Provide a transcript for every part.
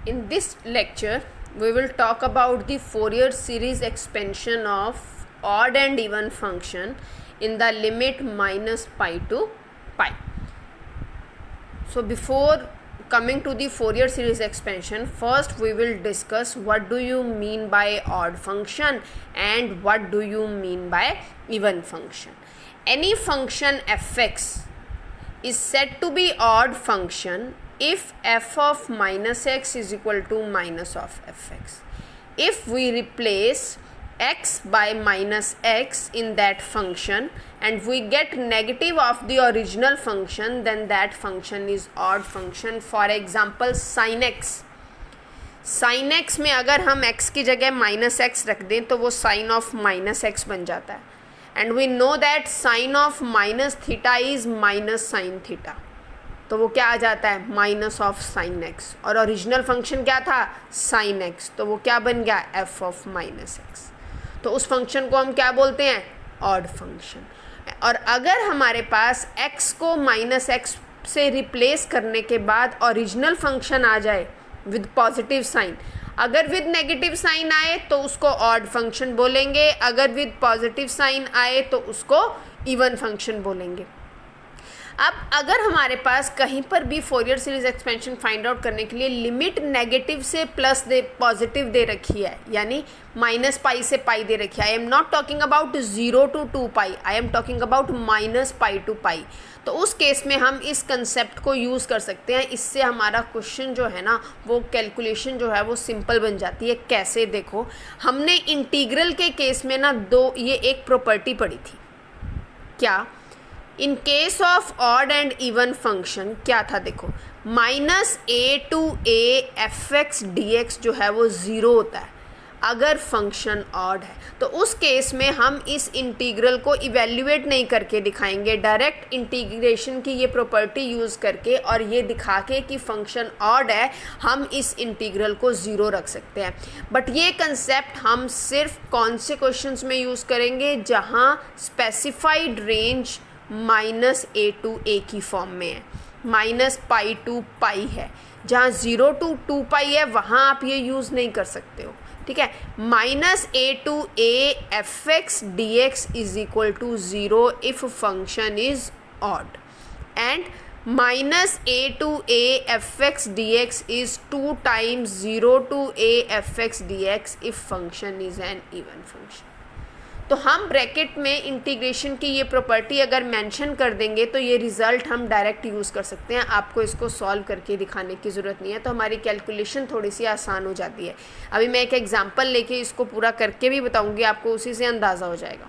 In this lecture, we will talk about the Fourier series expansion of odd and even function in the limit minus pi to pi. So before coming to the Fourier series expansion, first we will discuss what do you mean by odd function and what do you mean by even function. Any function fx is said to be odd function if f of minus x is equal to minus of fx. If we replace x by minus x in that function and we get negative of the original function, then that function is odd function. For example, sin x. sin x में अगर हम x की जगह minus x रख दें तो वो sin of minus x बन जाता है. And we know that sin of minus theta is minus sin theta, तो वो क्या आ जाता है माइनस ऑफ sin x. और ओरिजिनल फंक्शन क्या था sin x, तो वो क्या बन गया f ऑफ माइनस x. तो उस फंक्शन को हम क्या बोलते हैं ऑड फंक्शन. और अगर हमारे पास x को माइनस x से रिप्लेस करने के बाद ओरिजिनल फंक्शन आ जाए विद पॉजिटिव साइन, अगर विद नेगेटिव साइन आए तो उसको ऑड फंक्शन बोलेंगे, अगर विद पॉजिटिव साइन आए तो उसको इवन फंक्शन बोलेंगे. अब अगर हमारे पास कहीं पर भी Fourier series expansion find out करने के लिए लिमिट नेगेटिव से प्लस दे पॉजिटिव दे रखी है, यानी माइनस पाई से पाई दे रखी है, I am not talking about 0 to 2 pi, I am talking about minus pi to pi, तो उस केस में हम इस कंसेप्ट को यूज़ कर सकते हैं. इससे हमारा क्वेश्चन जो है ना वो कैलकुलेशन जो है वो सिंपल बन जाती है. कैसे देखो, हमने इंटीग्रल के केस में ना ये एक प्रॉपर्टी पढ़ी थी. क्या in case of odd and even function क्या था, देखो minus a to a f x d x जो है वो ज़ीरो होता है अगर फंक्शन ऑड है. तो उस केस में हम इस इंटीग्रल को इवेल्युएट नहीं करके दिखाएंगे, डायरेक्ट इंटीग्रेशन की ये प्रॉपर्टी यूज़ करके और ये दिखा के कि फंक्शन ऑड है हम इस इंटीग्रल को ज़ीरो रख सकते हैं. बट ये कंसेप्ट हम सिर्फ कौन से क्वेश्चंस में यूज़ करेंगे जहाँ specified range minus a to a की फॉर्म में है, माइनस पाई टू पाई है. जहाँ 0 to 2 पाई है वहाँ आप ये यूज़ नहीं कर सकते हो. ठीक है, minus a to a f x d x is equal to 0 if function is odd, and minus a to a f x d x is 2 times 0 to a f x d x if function is an even function. तो हम bracket में integration की ये property अगर mention कर देंगे तो ये रिज़ल्ट हम डायरेक्ट यूज़ कर सकते हैं. आपको इसको सॉल्व करके दिखाने की ज़रूरत नहीं है, तो हमारी कैलकुलेशन थोड़ी सी आसान हो जाती है. अभी मैं एक एग्जांपल लेके इसको पूरा करके भी बताऊंगी, आपको उसी से अंदाज़ा हो जाएगा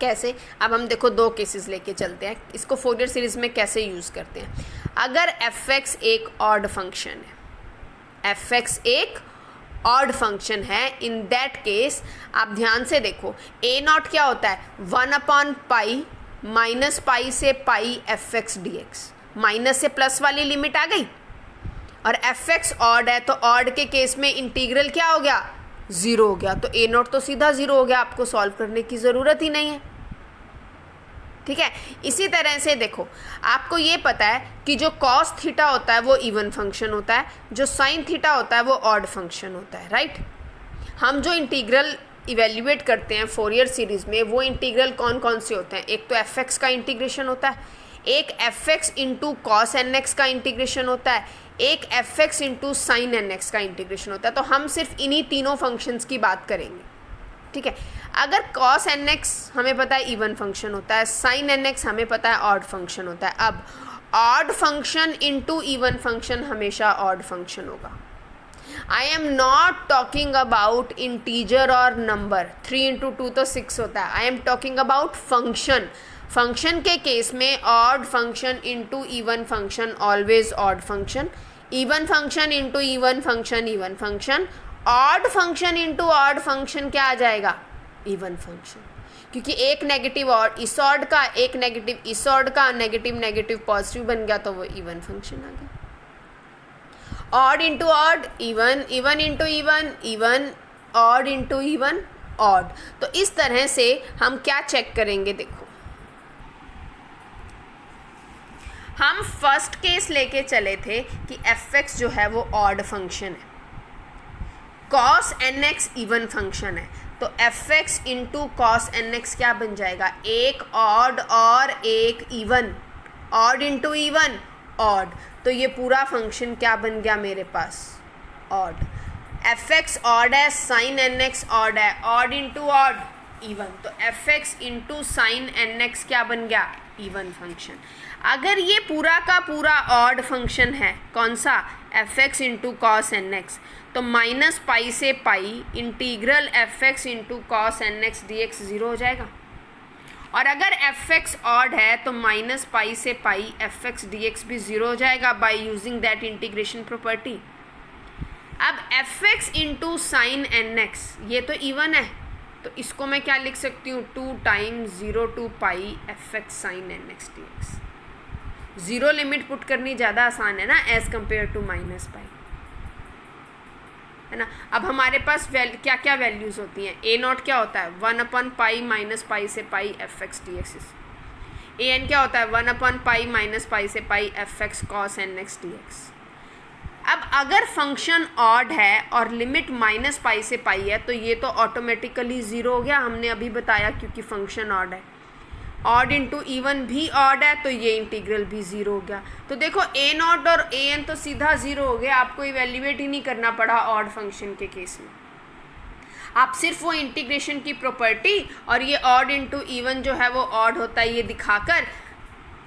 कैसे. अब हम देखो दो केसेस लेके चलते हैं, इसको फोरियर सीरीज़ में कैसे यूज़ करते हैं. अगर एफ एक्स एक ऑड फंक्शन है, एफ एक्स एक ऑड फंक्शन है, इन दैट केस आप ध्यान से देखो ए नॉट क्या होता है 1/पाई माइनस पाई से pi f x d x, minus से प्लस वाली लिमिट आ गई. और एफ एक्स ऑड है तो ऑड के केस में इंटीग्रल क्या हो गया 0 हो गया, तो ए नॉट तो सीधा 0 हो गया, आपको सॉल्व करने की ज़रूरत ही नहीं है. ठीक है, इसी तरह से देखो आपको ये पता है कि जो कॉस थीटा होता है वो इवन फंक्शन होता है, जो साइन थीटा होता है वो ऑड फंक्शन होता है, राइट. हम जो इंटीग्रल इवेल्युएट करते हैं फोरियर सीरीज़ में वो इंटीग्रल कौन कौन से होते हैं. एक तो एफ एक्स का इंटीग्रेशन होता है, एक f x into cos n x का इंटीग्रेशन होता है, एक f x into sine n x का इंटीग्रेशन होता है. तो हम सिर्फ इन्हीं तीनों फंक्शंस की बात करेंगे. ठीक है, अगर cos एन एक्स हमें पता है इवन फंक्शन होता है, sin एन एक्स हमें पता है ऑड फंक्शन होता है. अब odd function into even function हमेशा ऑड फंक्शन होगा. आई am not talking about integer और नंबर, 3 into 2 तो 6 होता है. I am talking about function. Function के केस में odd function into even function always odd function, even function into even function even function, odd function into odd function क्या आ जाएगा even function. क्योंकि एक negative odd इस odd का, एक negative इस ऑड का, नेगेटिव नेगेटिव पॉजिटिव बन गया तो वो इवन फंक्शन आ गया. Odd into odd even, even into even even, odd into even odd. तो इस तरह से हम क्या चेक करेंगे, देखो हम फर्स्ट केस लेके चले थे कि एफ एक्स जो है वो ऑड फंक्शन है, cos n x even function है, तो f x into cos n x क्या बन जाएगा, एक ऑड और एक even, odd into even odd, तो ये पूरा फंक्शन क्या बन गया मेरे पास, ऑड। एफ एक्स ऑड है, साइन एन एक्स ऑड है, ऑड इंटू ऑड इवन, तो f x into sine n x क्या बन गया, इवन फंक्शन। अगर ये पूरा का पूरा ऑड फंक्शन है, कौन सा, f x into cos n x, तो माइनस पाई से pi integral f x into cos n x d x zero हो जाएगा। और अगर एफ एक्स ऑड है तो माइनस पाई से pi f x d x भी ज़ीरो हो जाएगा by using that integration property. अब f x into sine n x ये तो इवन है, तो इसको मैं क्या लिख सकती हूँ, 2 times 0 to pi f x sine n x d x. Zero limit put करनी ज़्यादा आसान है ना as compare to minus pi, है ना। अब हमारे पास क्या क्या वैल्यूज़ होती हैं, ए नॉट क्या होता है 1 पाई माइनस पाई से pi f x d x, a n क्या होता है 1 पाई माइनस पाई से pi f x cos n x d x. अब अगर फंक्शन ऑड है और लिमिट माइनस पाई से पाई है तो ये तो ऑटोमेटिकली ज़ीरो हो गया, हमने अभी बताया क्योंकि फंक्शन ऑड है। ऑड इंटू इवन भी ऑड है तो ये इंटीग्रल भी ज़ीरो हो गया। तो देखो ए नॉट और ए एन तो सीधा ज़ीरो हो गया, आपको इवेल्युएट ही नहीं करना पड़ा ऑड फंक्शन के केस में। आप सिर्फ वो इंटीग्रेशन की प्रॉपर्टी और ये ऑड इंटू इवन जो है वो ऑड होता है ये दिखाकर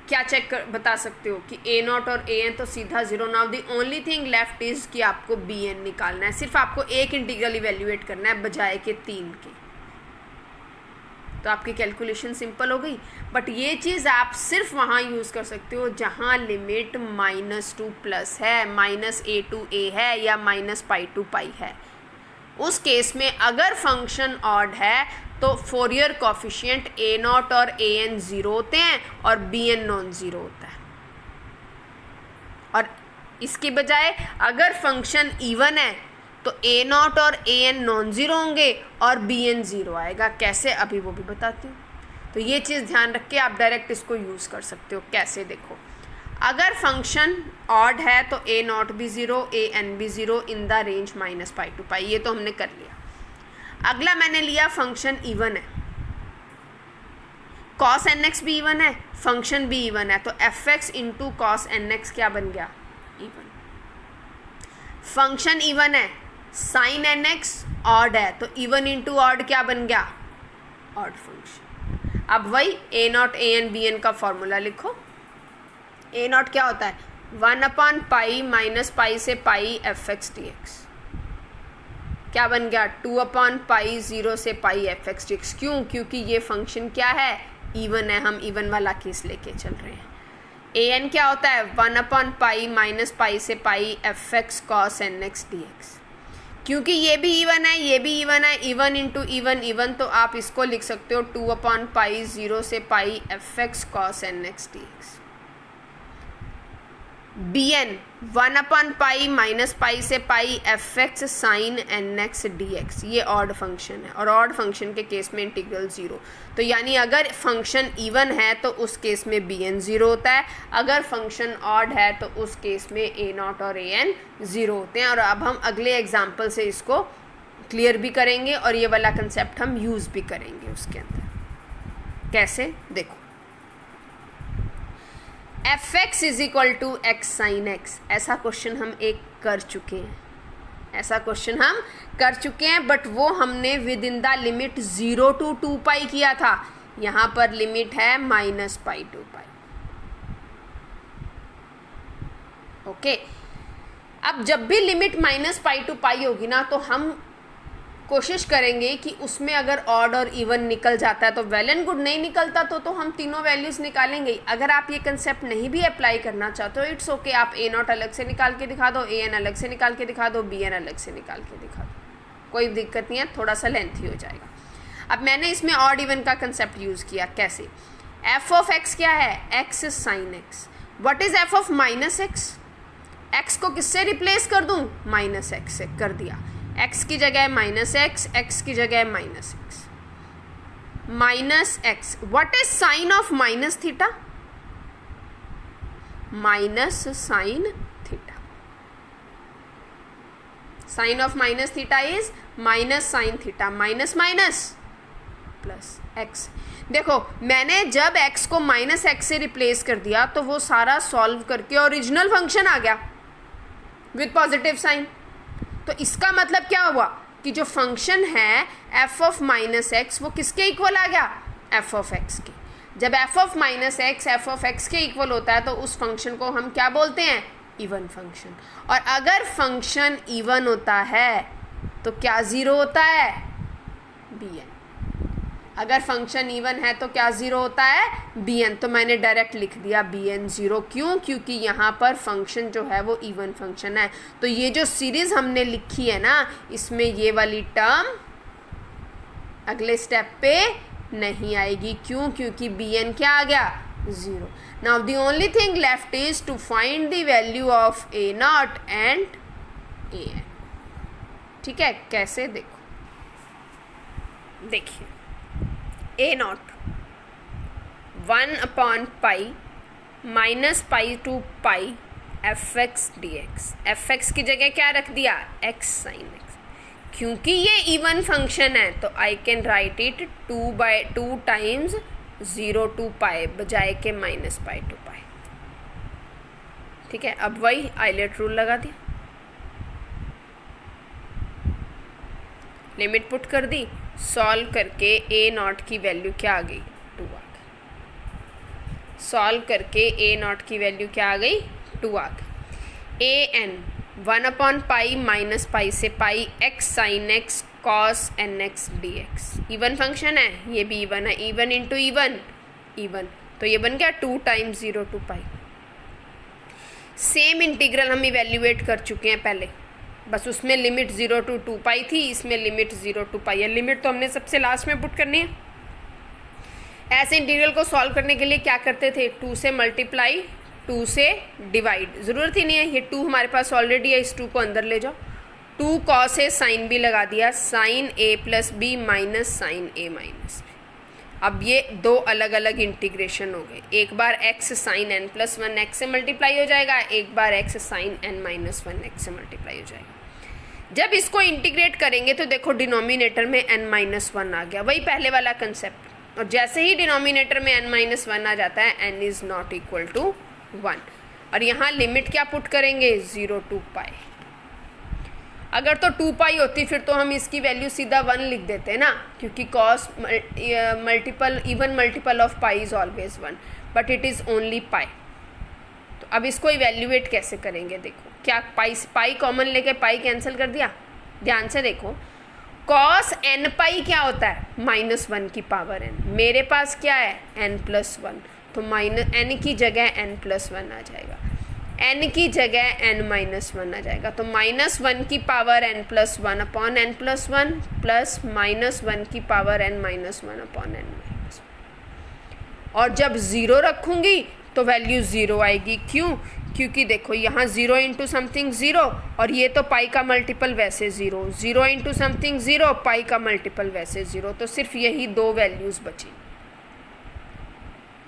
क्या चेक कर बता सकते हो कि ए नॉट और ए एन तो सीधा zero. Now the only thing left is कि आपको बी एन निकालना है, सिर्फ आपको एक इंटीग्रल इवेल्युएट करना है बजाय के 3 के, तो आपकी कैलकुलेशन सिंपल हो गई। बट ये चीज़ आप सिर्फ वहाँ यूज़ कर सकते हो जहाँ लिमिट -2 प्लस है, -a टू a है या -पाई टू पाई है। उस केस में अगर फंक्शन ऑड है तो फोरियर कॉफिशिएंट a नॉट और a n ज़ीरो होते हैं और b n नॉन ज़ीरो होता है। और इसके बजाय अगर फंक्शन इवन है तो a नॉट और a n नॉन ज़ीरो होंगे और b n ज़ीरो आएगा। कैसे, अभी वो भी बताती हूँ। तो ये चीज़ ध्यान रख के आप डायरेक्ट इसको यूज़ कर सकते हो। कैसे, देखो, अगर फंक्शन ऑड है तो a नॉट भी ज़ीरो, a n भी ज़ीरो इन द रेंज -पाई टू पाई, ये तो हमने कर लिया। अगला मैंने लिया फंक्शन इवन है, cos nx भी इवन है, फंक्शन भी इवन है, तो f x into cos n x क्या बन गया, इवन। फंक्शन इवन है, साइन एन एक्स ऑड है, तो इवन इंटू ऑड क्या बन गया, ऑड फंक्शन। अब वही a nought a n b n का फॉर्मूला लिखो। ए नॉट क्या होता है 1 पाई माइनस पाई से pi f x d x, क्या बन गया 2 पाई 0 से pi f x d x. क्यों, क्योंकि ये फंक्शन क्या है, इवन है, हम इवन वाला केस लेके चल रहे हैं। ए एन क्या होता है 1 पाई माइनस पाई से pi f x cos n x d x. क्योंकि ये भी इवन है, ये भी इवन है, इवन इंटू इवन इवन, तो आप इसको लिख सकते हो 2 पाई 0 से pi f x cos n x d x. B n 1 pi minus pi से pi f x sine n x d x, ये ऑड फंक्शन है और ऑड फंक्शन के केस में इंटीग्रल ज़ीरो। तो यानी अगर फंक्शन इवन है तो उस केस में बी एन ज़ीरो होता है, अगर फंक्शन ऑड है तो उस केस में ए नॉट और ए एन ज़ीरो होते हैं। और अब हम अगले एग्जाम्पल से इसको क्लियर भी करेंगे और ये वाला कंसेप्ट हम यूज़ भी करेंगे उसके अंदर। कैसे, देखो, f x is equal to x sine x, ऐसा क्वेश्चन हम एक कर चुके हैं, ऐसा क्वेश्चन हम कर चुके हैं, बट वो हमने within the limit 0 to 2 pi किया था। यहाँ पर लिमिट है -पाई टू पाई। ओके, अब जब भी लिमिट -पाई टू पाई होगी ना तो हम कोशिश करेंगे कि उसमें अगर ऑड और इवन निकल जाता है तो वेल एंड गुड, नहीं निकलता तो हम तीनों वैल्यूज़ निकालेंगे। अगर आप ये कंसेप्ट नहीं भी अप्लाई करना चाहते हो, इट्स ओके, आप ए नॉट अलग से निकाल के दिखा दो, ए एन अलग से निकाल के दिखा दो, बी एन अलग से निकाल के दिखा दो, कोई दिक्कत नहीं है, थोड़ा सा लेंथी हो जाएगा। अब मैंने इसमें ऑड इवन का कंसेप्ट यूज़ किया। कैसे, एफ ऑफ एक्स क्या है, x sine x. What is F of minus x, x को किससे रिप्लेस कर दूँ, माइनस एक्स से कर दिया। x की जगह माइनस एक्स, एक्स की जगह minus x, minus x. What is sine of minus theta, minus sine theta. Sine of minus theta is minus sine theta. Minus minus plus x. देखो मैंने जब x को माइनस एक्स से replace कर दिया तो वो सारा सॉल्व करके ओरिजिनल फंक्शन आ गया विद पॉजिटिव साइन. तो इसका मतलब क्या हुआ कि जो फंक्शन है f ऑफ माइनस एक्स वो किसके इक्वल आ गया, f ऑफ x के. जब f of minus x f of x के इक्वल होता है तो उस फंक्शन को हम क्या बोलते हैं, इवन फंक्शन. और अगर फंक्शन इवन होता है तो क्या ज़ीरो होता है, bn. अगर फंक्शन इवन है तो क्या ज़ीरो होता है, bn. तो मैंने डायरेक्ट लिख दिया bn ज़ीरो. क्यों, क्योंकि यहाँ पर फंक्शन जो है वो इवन फंक्शन है. तो ये जो सीरीज़ हमने लिखी है ना, इसमें ये वाली टर्म अगले स्टेप पे नहीं आएगी. क्यों, क्योंकि bn क्या आ गया, zero. Now the only thing left is to find the value of a nought and an. ठीक है, कैसे, देखो, देखिए a नॉट 1/पाई minus pi to pi fx dx. fx की जगह क्या रख दिया, x साइन x. क्योंकि ये इवन फंक्शन है तो I can write it 2 times 0 to पाई बजाय के माइनस पाई टू पाई. ठीक है, अब वही आइलेट रूल लगा दिया, लिमिट पुट कर दी, सॉल्व करके a नॉट की वैल्यू क्या आ गई, 2 आ गई. सॉल्व करके a नॉट की वैल्यू क्या आ गई, 2 आ गई. a n 1/पाई माइनस पाई से pi x sine x cos n x d x. Even function है, ये भी इवन है, इवन इंटू इवन इवन. तो ये बन गया 2 times 0 to pi. Same integral हम इवेल्युएट कर चुके हैं पहले, बस उसमें लिमिट 0 to 2 पाई थी, इसमें लिमिट 0 to पाई है. लिमिट तो हमने सबसे लास्ट में पुट करनी है. ऐसे इंटीग्रल को सॉल्व करने के लिए क्या करते थे, 2 से मल्टीप्लाई 2 से डिवाइड. ज़रूरत ही नहीं है, ये 2 हमारे पास ऑलरेडी है, इस 2 को अंदर ले जाओ. 2 कॉस ए साइन भी लगा दिया, sine a plus B minus sine a minus B. अब ये 2 अलग अलग इंटीग्रेशन हो गए. एक बार x sine n plus 1 x से मल्टीप्लाई हो जाएगा, एक बार x sine n minus 1 x से मल्टीप्लाई हो जाएगा. जब इसको इंटीग्रेट करेंगे तो देखो डिनोमिनेटर में n माइनस 1 आ गया, वही पहले वाला कंसेप्ट. और जैसे ही डिनोमिनेटर में n माइनस 1 आ जाता है, n is not equal to 1. और यहाँ लिमिट क्या पुट करेंगे, 0 to पाई. अगर तो 2 पाई होती फिर तो हम इसकी वैल्यू सीधा 1 लिख देते ना, क्योंकि cos multiple even multiple of pi is always 1, but it is only pi. तो अब इसको इवेल्युएट कैसे करेंगे, देखो क्या पाई कॉमन लेके पाई कैंसिल कर दिया. ध्यान से देखो, कॉस n पाई क्या होता है, -1 की पावर n. मेरे पास क्या है, n प्लस 1. तो माइनस n की जगह n प्लस 1 आ जाएगा, n की जगह n माइनस 1 आ जाएगा. तो -1 की power n plus 1 upon n plus 1 plus -1 की power n minus 1 upon n minus 1. और जब 0 रखूँगी तो वैल्यू 0 आएगी. क्यों, क्योंकि देखो यहाँ 0 इंटू समथिंग 0, और ये तो पाई का मल्टीपल वैसे 0. 0 इंटू समथिंग 0, पाई का मल्टीपल वैसे 0. तो सिर्फ यही 2 वैल्यूज़ बची.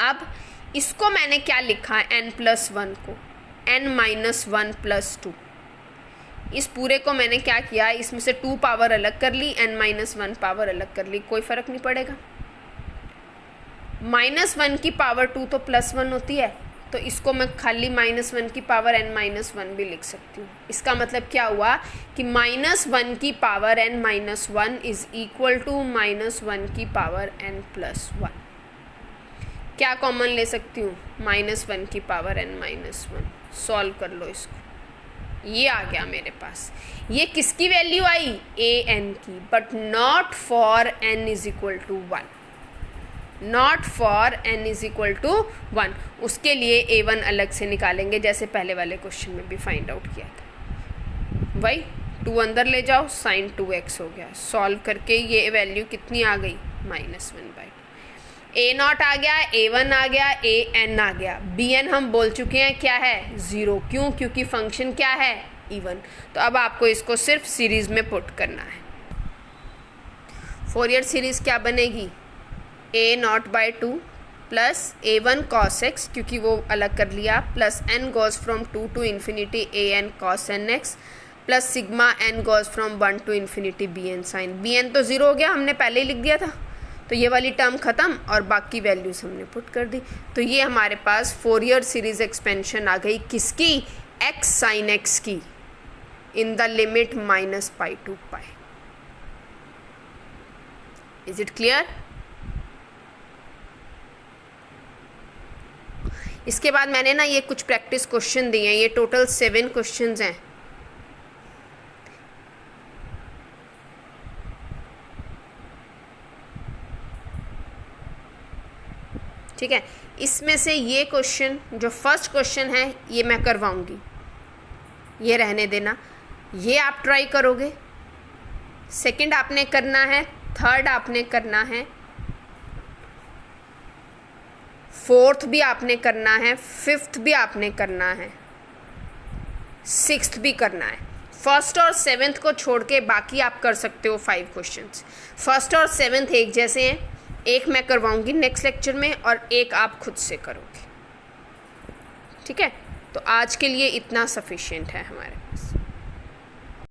अब इसको मैंने क्या लिखा है, n प्लस 1 को n माइनस 1 प्लस 2. इस पूरे को मैंने क्या किया, इसमें से 2 पावर अलग कर ली, n माइनस 1 पावर अलग कर ली, कोई फ़र्क नहीं पड़ेगा. -1 की पावर 2 तो +1 होती है, तो इसको मैं खाली -1 की पावर n माइनस 1 भी लिख सकती हूँ. इसका मतलब क्या हुआ कि -1 की power n minus 1 is equal to -1 की पावर n प्लस 1. क्या कॉमन ले सकती हूँ, -1 की पावर n माइनस 1. सॉल्व कर लो इसको, ये आ गया मेरे पास. ये किसकी वैल्यू आई, an की, but not for n is equal to 1. Not for n is equal to 1. उसके लिए a1 अलग से निकालेंगे, जैसे पहले वाले क्वेश्चन में भी फाइंड आउट किया था. वही 2 अंदर ले जाओ, साइन 2x हो गया. सॉल्व करके ये वैल्यू कितनी आ गई, -1/2. a नॉट आ गया, a1 आ गया, an आ गया. bn हम बोल चुके हैं क्या है, 0. क्यों, क्योंकि फंक्शन क्या है, इवन. तो अब आपको इसको सिर्फ सीरीज़ में पुट करना है. फोरियर सीरीज़ क्या बनेगी, a0/2 plus a1 cos x, क्योंकि वो अलग कर लिया, plus n goes from 2 to infinity an cos nx, plus sigma n goes from 1 to infinity bn sin। bn तो ज़ीरो हो गया, हमने पहले ही लिख दिया था, तो ये वाली टर्म ख़त्म और बाकी वैल्यूज़ हमने पुट कर दी। तो ये हमारे पास फोरियर सीरीज़ एक्सपेंशन आ गई किसकी, x sin x की, in the limit minus pi to pi. Is it clear? इसके बाद मैंने ना ये कुछ प्रैक्टिस क्वेश्चन दिए हैं, ये टोटल 7 क्वेश्चंस हैं। ठीक है, इसमें से ये क्वेश्चन जो फर्स्ट क्वेश्चन है ये मैं करवाऊंगी, ये रहने देना, ये आप ट्राई करोगे। सेकंड आपने करना है, थर्ड आपने करना है, फोर्थ भी आपने करना है, फिफ्थ भी आपने करना है, सिक्स्थ भी करना है। फर्स्ट और सेवेंथ को छोड़ के बाकी आप कर सकते हो 5 क्वेश्चंस। फर्स्ट और सेवेंथ एक जैसे हैं, एक मैं करवाऊंगी नेक्स्ट लेक्चर में और एक आप खुद से करोगे। ठीक है, तो आज के लिए इतना सफिशिएंट है हमारे पास।